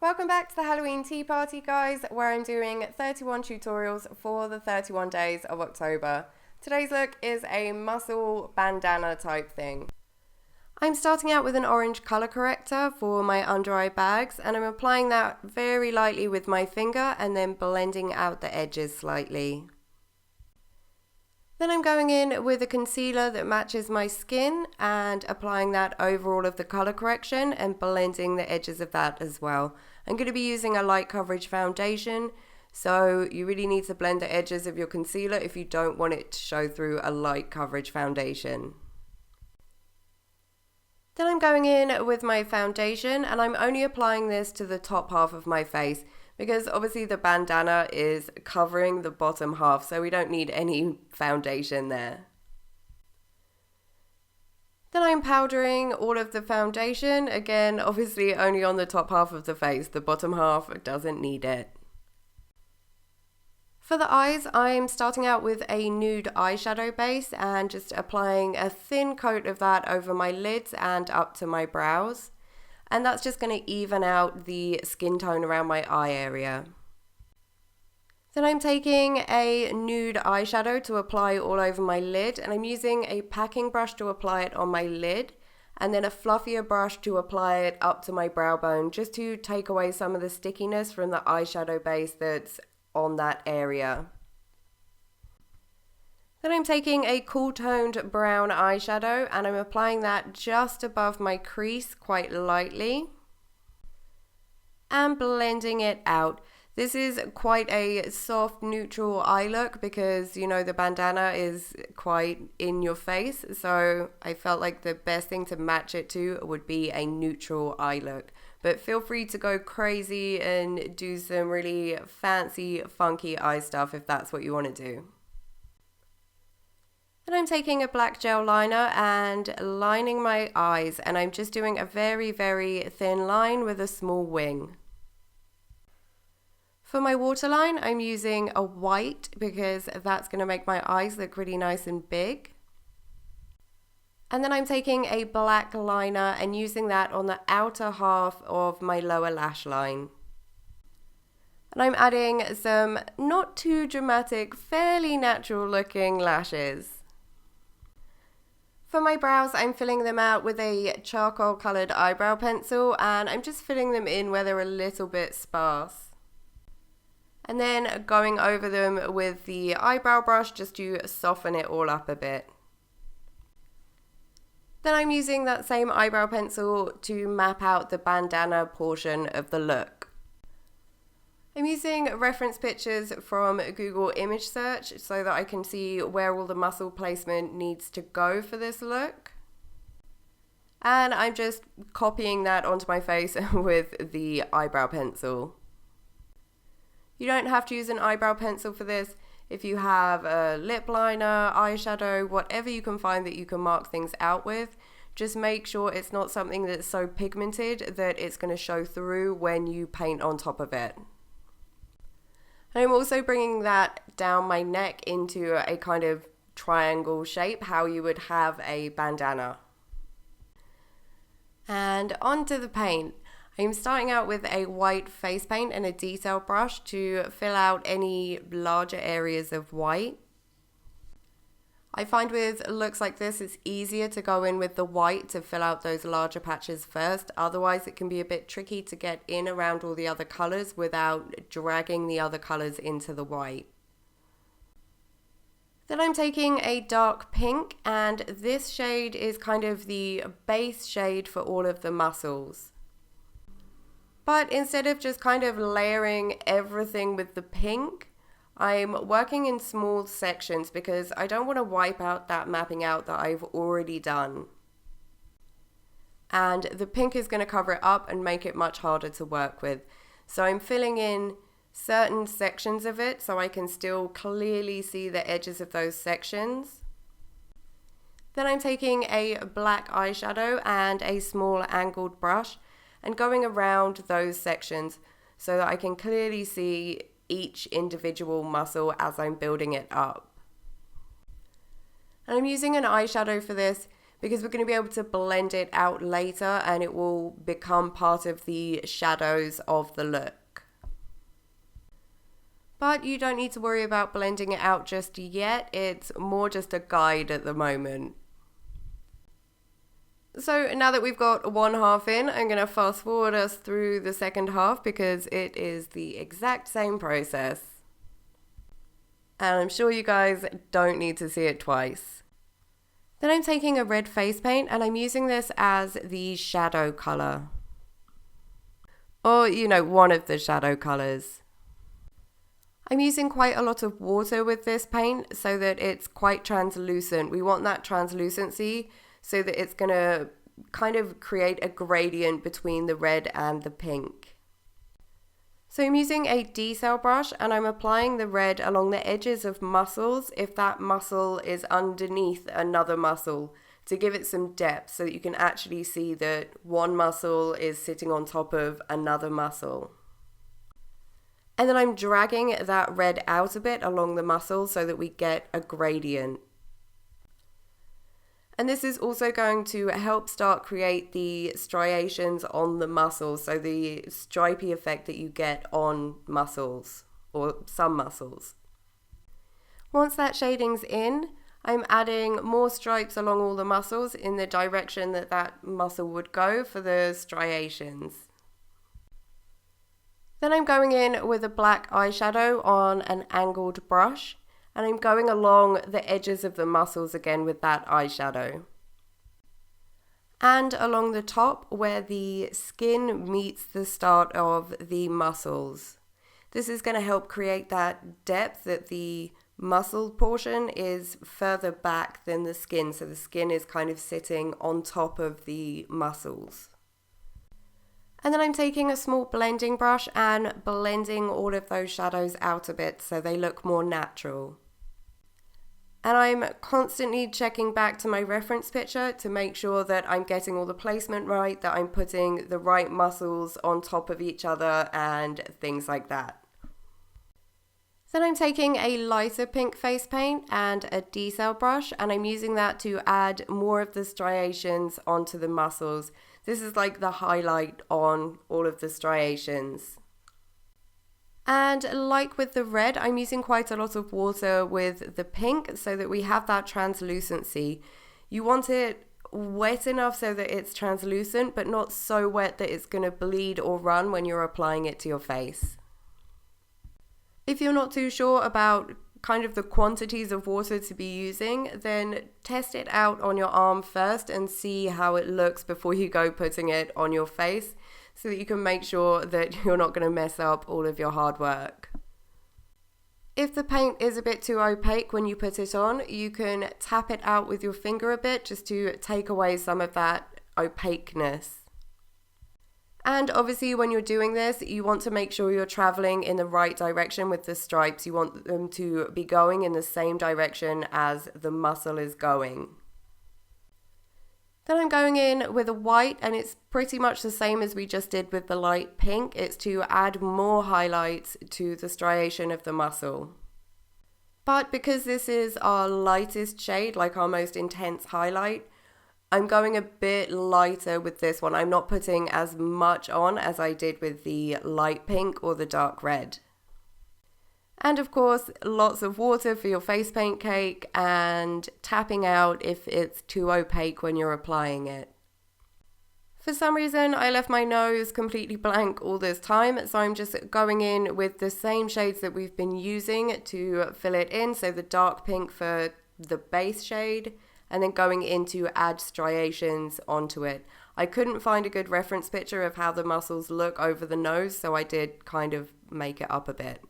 Welcome back to the Halloween Tea Party, guys, where I'm doing 31 tutorials for the 31 days of October. Today's look is a muscle bandana type thing. I'm starting out with an orange colour corrector for my under eye bags, and I'm applying that very lightly with my finger and then blending out the edges slightly. Then I'm going in with a concealer that matches my skin and applying that over all of the colour correction and blending the edges of that as well. I'm going to be using a light coverage foundation, so you really need to blend the edges of your concealer if you don't want it to show through a light coverage foundation. Then I'm going in with my foundation, and I'm only applying this to the top half of my face because obviously the bandana is covering the bottom half, so we don't need any foundation there. Then I'm powdering all of the foundation, again obviously only on the top half of the face, the bottom half doesn't need it. For the eyes, I'm starting out with a nude eyeshadow base and just applying a thin coat of that over my lids and up to my brows. And that's just going to even out the skin tone around my eye area. Then I'm taking a nude eyeshadow to apply all over my lid, and I'm using a packing brush to apply it on my lid, and then a fluffier brush to apply it up to my brow bone, just to take away some of the stickiness from the eyeshadow base that's on that area. Then I'm taking a cool toned brown eyeshadow and I'm applying that just above my crease quite lightly and blending it out. This is quite a soft neutral eye look because you know the bandana is quite in your face, so I felt like the best thing to match it to would be a neutral eye look. But feel free to go crazy and do some really fancy, funky eye stuff if that's what you want to do. Then I'm taking a black gel liner and lining my eyes, and I'm just doing a very, very thin line with a small wing. For my waterline, I'm using a white because that's going to make my eyes look really nice and big. And then I'm taking a black liner and using that on the outer half of my lower lash line. And I'm adding some not too dramatic, fairly natural looking lashes. For my brows, I'm filling them out with a charcoal coloured eyebrow pencil, and I'm just filling them in where they're a little bit sparse. And then going over them with the eyebrow brush just to soften it all up a bit. Then I'm using that same eyebrow pencil to map out the bandana portion of the look. I'm using reference pictures from Google image search so that I can see where all the muscle placement needs to go for this look. And I'm just copying that onto my face with the eyebrow pencil. You don't have to use an eyebrow pencil for this. If you have a lip liner, eyeshadow, whatever you can find that you can mark things out with, just make sure it's not something that's so pigmented that it's going to show through when you paint on top of it. And I'm also bringing that down my neck into a kind of triangle shape, how you would have a bandana. And onto the paint. I'm starting out with a white face paint and a detail brush to fill out any larger areas of white. I find with looks like this, it's easier to go in with the white to fill out those larger patches first. Otherwise, it can be a bit tricky to get in around all the other colors without dragging the other colors into the white. Then I'm taking a dark pink, and this shade is kind of the base shade for all of the muscles. But instead of just kind of layering everything with the pink, I'm working in small sections because I don't want to wipe out that mapping out that I've already done. And the pink is going to cover it up and make it much harder to work with. So I'm filling in certain sections of it so I can still clearly see the edges of those sections. Then I'm taking a black eyeshadow and a small angled brush and going around those sections so that I can clearly see each individual muscle as I'm building it up. And I'm using an eyeshadow for this because we're going to be able to blend it out later and it will become part of the shadows of the look. But you don't need to worry about blending it out just yet, it's more just a guide at the moment. So now that we've got one half in, I'm going to fast forward us through the second half because it is the exact same process. And I'm sure you guys don't need to see it twice. Then I'm taking a red face paint and I'm using this as the shadow color. Or, you know, one of the shadow colors. I'm using quite a lot of water with this paint so that it's quite translucent. We want that translucency so that it's going to kind of create a gradient between the red and the pink. So I'm using a decel brush and I'm applying the red along the edges of muscles if that muscle is underneath another muscle to give it some depth so that you can actually see that one muscle is sitting on top of another muscle. And then I'm dragging that red out a bit along the muscle so that we get a gradient. And this is also going to help start create the striations on the muscles, so the stripy effect that you get on muscles, or some muscles. Once that shading's in, I'm adding more stripes along all the muscles in the direction that that muscle would go for the striations. Then I'm going in with a black eyeshadow on an angled brush. And I'm going along the edges of the muscles again with that eyeshadow. And along the top where the skin meets the start of the muscles. This is going to help create that depth that the muscle portion is further back than the skin. So the skin is kind of sitting on top of the muscles. And then I'm taking a small blending brush and blending all of those shadows out a bit so they look more natural. And I'm constantly checking back to my reference picture to make sure that I'm getting all the placement right, that I'm putting the right muscles on top of each other and things like that. Then I'm taking a lighter pink face paint and a decel brush and I'm using that to add more of the striations onto the muscles. This is like the highlight on all of the striations. And like with the red, I'm using quite a lot of water with the pink so that we have that translucency. You want it wet enough so that it's translucent, but not so wet that it's going to bleed or run when you're applying it to your face. If you're not too sure about kind of the quantities of water to be using, then test it out on your arm first and see how it looks before you go putting it on your face, so that you can make sure that you're not going to mess up all of your hard work. If the paint is a bit too opaque when you put it on, you can tap it out with your finger a bit just to take away some of that opaqueness. And obviously when you're doing this, you want to make sure you're traveling in the right direction with the stripes. You want them to be going in the same direction as the muscle is going. Then I'm going in with a white and it's pretty much the same as we just did with the light pink. It's to add more highlights to the striation of the muscle. But because this is our lightest shade, like our most intense highlight, I'm going a bit lighter with this one. I'm not putting as much on as I did with the light pink or the dark red. And of course, lots of water for your face paint cake and tapping out if it's too opaque when you're applying it. For some reason, I left my nose completely blank all this time, so I'm just going in with the same shades that we've been using to fill it in. So the dark pink for the base shade, and then going in to add striations onto it. I couldn't find a good reference picture of how the muscles look over the nose, so I did kind of make it up a bit.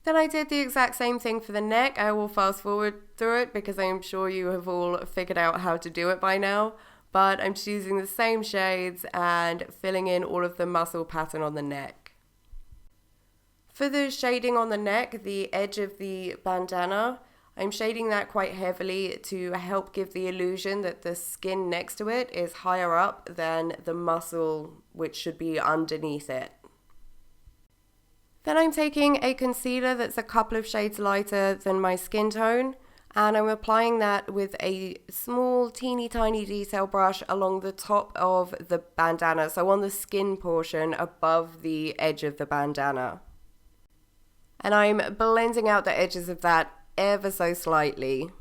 Then I did the exact same thing for the neck. I will fast forward through it because I'm sure you have all figured out how to do it by now. But I'm just using the same shades and filling in all of the muscle pattern on the neck. For the shading on the neck, the edge of the bandana, I'm shading that quite heavily to help give the illusion that the skin next to it is higher up than the muscle which should be underneath it. Then I'm taking a concealer that's a couple of shades lighter than my skin tone And I'm applying that with a small teeny tiny detail brush along the top of the bandana, so on the skin portion above the edge of the bandana. And I'm blending out the edges of that ever so slightly.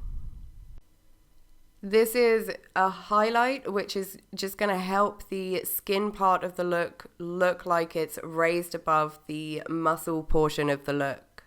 This is a highlight which is just going to help the skin part of the look like it's raised above the muscle portion of the look.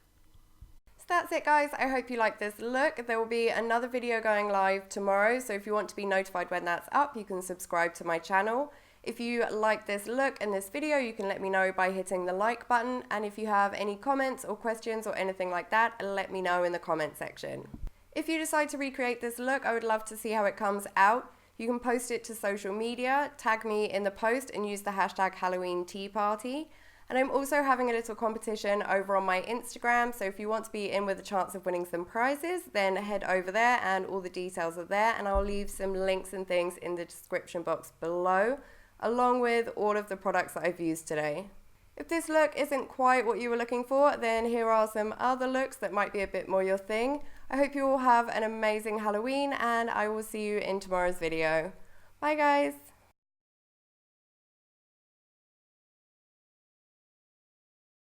So that's it, guys. I hope you like this look. There will be another video going live tomorrow, so if you want to be notified when that's up, you can subscribe to my channel. If you like this look and this video, you can let me know by hitting the like button, and if you have any comments or questions or anything like that, let me know in the comment section. If you decide to recreate this look, I would love to see how it comes out. You can post it to social media, tag me in the post, and use the hashtag Halloween Tea Party. And I'm also having a little competition over on my Instagram, so if you want to be in with a chance of winning some prizes, then head over there and all the details are there, and I'll leave some links and things in the description box below, along with all of the products that I've used today. If this look isn't quite what you were looking for, then here are some other looks that might be a bit more your thing. I hope you all have an amazing Halloween, and I will see you in tomorrow's video. Bye guys!